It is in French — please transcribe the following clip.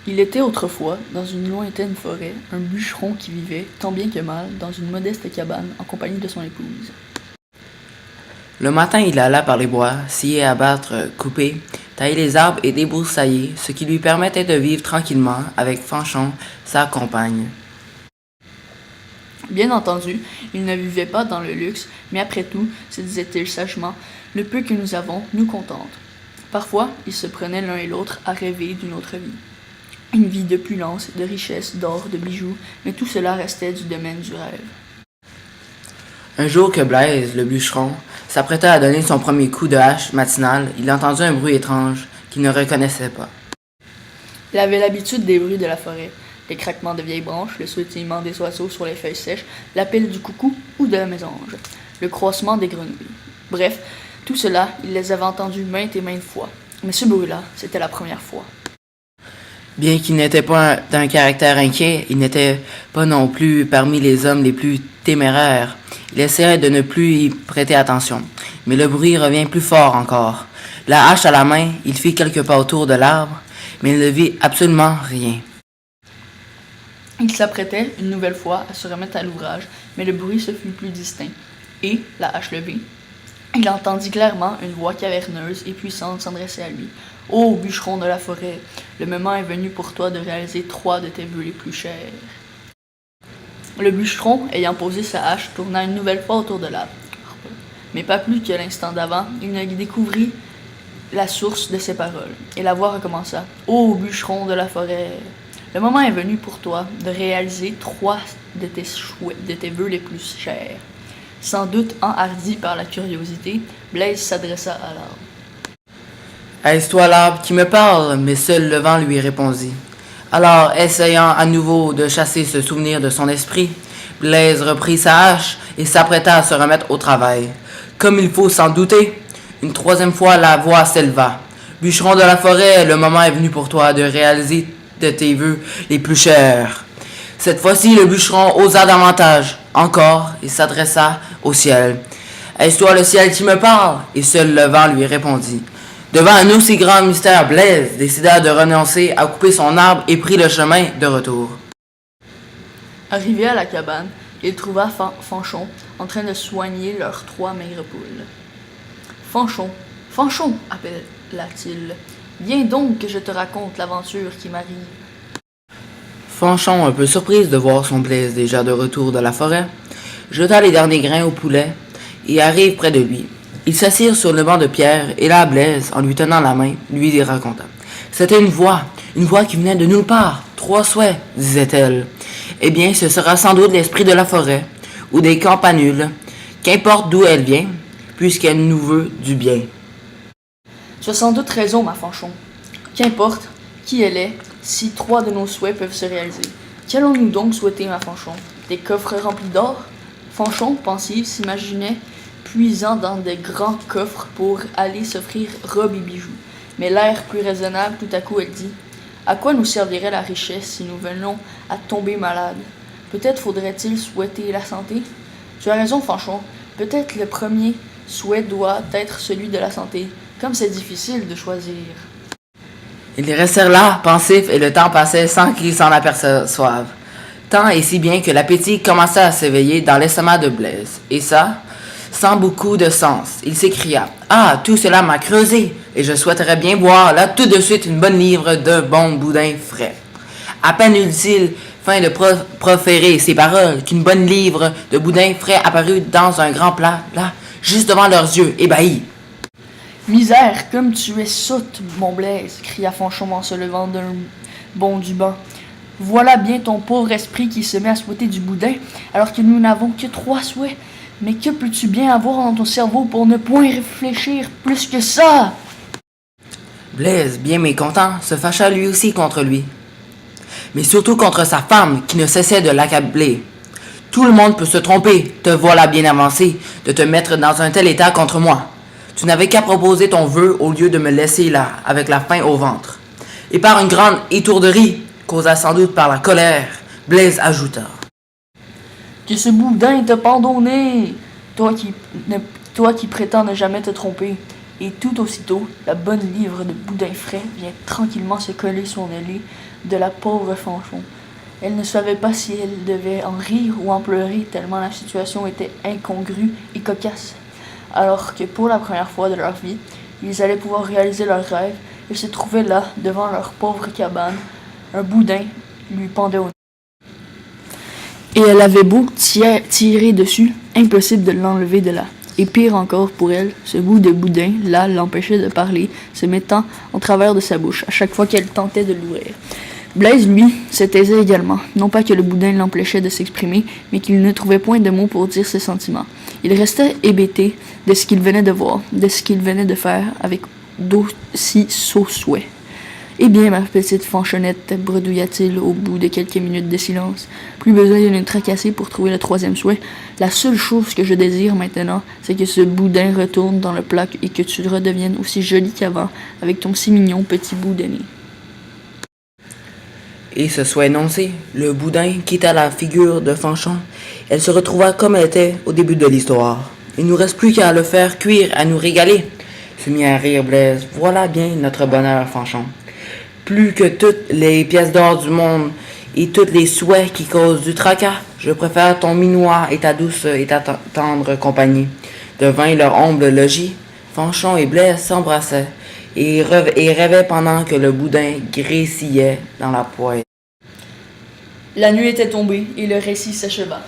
Il était autrefois, dans une lointaine forêt, un bûcheron qui vivait, tant bien que mal, dans une modeste cabane en compagnie de son épouse. Le matin, il alla par les bois, scier, abattre, couper, tailler les arbres et débroussailler, ce qui lui permettait de vivre tranquillement avec Fanchon, sa compagne. Bien entendu, il ne vivait pas dans le luxe, mais après tout, se disait-il sagement, le peu que nous avons nous contente. Parfois, ils se prenaient l'un et l'autre à rêver d'une autre vie. Une vie d'opulence, de richesse, d'or, de bijoux, mais tout cela restait du domaine du rêve. Un jour que Blaise, le bûcheron, s'apprêtait à donner son premier coup de hache matinal, il entendit un bruit étrange qu'il ne reconnaissait pas. Il avait l'habitude des bruits de la forêt, les craquements de vieilles branches, le sautillement des oiseaux sur les feuilles sèches, l'appel du coucou ou de la mésange, le croissement des grenouilles. Bref, tout cela, il les avait entendus maintes et maintes fois. Mais ce bruit-là, c'était la première fois. Bien qu'il n'était pas d'un caractère inquiet, il n'était pas non plus parmi les hommes les plus téméraires. Il essayait de ne plus y prêter attention. Mais le bruit revint plus fort encore. La hache à la main, il fit quelques pas autour de l'arbre, mais il ne vit absolument rien. Il s'apprêtait, une nouvelle fois, à se remettre à l'ouvrage, mais le bruit se fut plus distinct. Et, la hache levée, il entendit clairement une voix caverneuse et puissante s'adresser à lui. « Ô bûcheron de la forêt, le moment est venu pour toi de réaliser 3 de tes vœux les plus chers. » Le bûcheron, ayant posé sa hache, tourna une nouvelle fois autour de l'arbre. Mais pas plus que l'instant d'avant, il ne découvrit la source de ses paroles. Et la voix recommença. « Ô bûcheron de la forêt, le moment est venu pour toi de réaliser 3 de tes vœux les plus chers. » Sans doute enhardi par la curiosité, Blaise s'adressa à l'arbre. « Est-ce toi l'arbre qui me parle? » Mais seul le vent lui répondit. Alors, essayant à nouveau de chasser ce souvenir de son esprit, Blaise reprit sa hache et s'apprêta à se remettre au travail. Comme il faut s'en douter, une 3e fois la voix s'éleva. « Bûcheron de la forêt, le moment est venu pour toi de réaliser de tes vœux les plus chers. » Cette fois-ci, le bûcheron osa davantage. Encore, il s'adressa au ciel. « Est-ce toi le ciel qui me parle? » Et seul le vent lui répondit. Devant un aussi grand mystère, Blaise décida de renoncer à couper son arbre et prit le chemin de retour. Arrivé à la cabane, il trouva Fanchon en train de soigner leurs 3 maigres poules. « Fanchon, Fanchon, appela-t-il, viens donc que je te raconte l'aventure qui m'arrive. » Fanchon, un peu surprise de voir son Blaise déjà de retour de la forêt, jeta les derniers grains au poulet et arrive près de lui. Ils s'assirent sur le banc de pierre et là Blaise, en lui tenant la main, lui raconta. C'était une voix qui venait de nulle part. 3 souhaits, disait-elle. Eh bien, ce sera sans doute l'esprit de la forêt ou des campanules, qu'importe d'où elle vient, puisqu'elle nous veut du bien. Tu as sans doute raison, ma Fanchon. Qu'importe qui elle est, si 3 de nos souhaits peuvent se réaliser. Qu'allons-nous donc souhaiter, ma Fanchon? Des coffres remplis d'or? Fanchon, pensive, s'imaginait puisant dans de grands coffres pour aller s'offrir robes et bijoux. Mais l'air plus raisonnable, tout à coup, elle dit « À quoi nous servirait la richesse si nous venions à tomber malades? Peut-être faudrait-il souhaiter la santé? » Tu as raison, Fanchon. Peut-être le premier souhait doit être celui de la santé, comme c'est difficile de choisir. Ils restèrent là, pensifs, et le temps passait sans qu'ils s'en aperçoivent. Tant et si bien que l'appétit commença à s'éveiller dans l'estomac de Blaise. Et ça, sans beaucoup de sens. Il s'écria « Ah, tout cela m'a creusé, et je souhaiterais bien boire là tout de suite une bonne livre de bon boudin frais. » À peine eut-il fin de proférer ces paroles qu'une bonne livre de boudin frais apparut dans un grand plat, là, juste devant leurs yeux, ébahis. « Misère, comme tu es sotte, mon Blaise !» cria Fanchon en se levant d'un bond du banc. « Voilà bien ton pauvre esprit qui se met à souhaiter du boudin, alors que nous n'avons que 3 souhaits. Mais que peux-tu bien avoir dans ton cerveau pour ne point réfléchir plus que ça? » Blaise, bien mécontent, se fâcha lui aussi contre lui. Mais surtout contre sa femme, qui ne cessait de l'accabler. « Tout le monde peut se tromper, te voilà bien avancé, de te mettre dans un tel état contre moi. Tu n'avais qu'à proposer ton vœu au lieu de me laisser là, avec la faim au ventre. » Et par une grande étourderie, causée sans doute par la colère, Blaise ajouta. « Que ce boudin te pende au nez, toi qui prétends ne jamais te tromper. » Et tout aussitôt, la bonne livre de boudin frais vient tranquillement se coller sur le lait de la pauvre Fanchon. Elle ne savait pas si elle devait en rire ou en pleurer, tellement la situation était incongrue et cocasse. Alors que pour la première fois de leur vie, ils allaient pouvoir réaliser leur rêve, ils se trouvaient là, devant leur pauvre cabane. Un boudin lui pendait au nez. Et elle avait beau tirer dessus, impossible de l'enlever de là. Et pire encore pour elle, ce bout de boudin, là, l'empêchait de parler, se mettant en travers de sa bouche, à chaque fois qu'elle tentait de l'ouvrir. Blaise, lui, se taisait également. Non pas que le boudin l'empêchait de s'exprimer, mais qu'il ne trouvait point de mots pour dire ses sentiments. Il restait hébété de ce qu'il venait de voir, de ce qu'il venait de faire, avec d'aussi sots souhaits. « Eh bien, ma petite Fanchonnette, bredouilla-t-il au bout de quelques minutes de silence, plus besoin de nous tracasser pour trouver le troisième souhait. La seule chose que je désire maintenant, c'est que ce boudin retourne dans le plat et que tu redeviennes aussi jolie qu'avant, avec ton si mignon petit bout de nez. » Et ce souhait énoncé, le boudin quitta la figure de Fanchon. Elle se retrouva comme elle était au début de l'histoire. Il nous reste plus qu'à le faire cuire, à nous régaler. Se mit à rire Blaise. Voilà bien notre bonheur, Fanchon. Plus que toutes les pièces d'or du monde et tous les souhaits qui causent du tracas, je préfère ton minois et ta douce et ta tendre compagnie. Devint leur humble logis. Fanchon et Blaise s'embrassaient et rêvaient pendant que le boudin grésillait dans la poêle. La nuit était tombée et le récit s'acheva.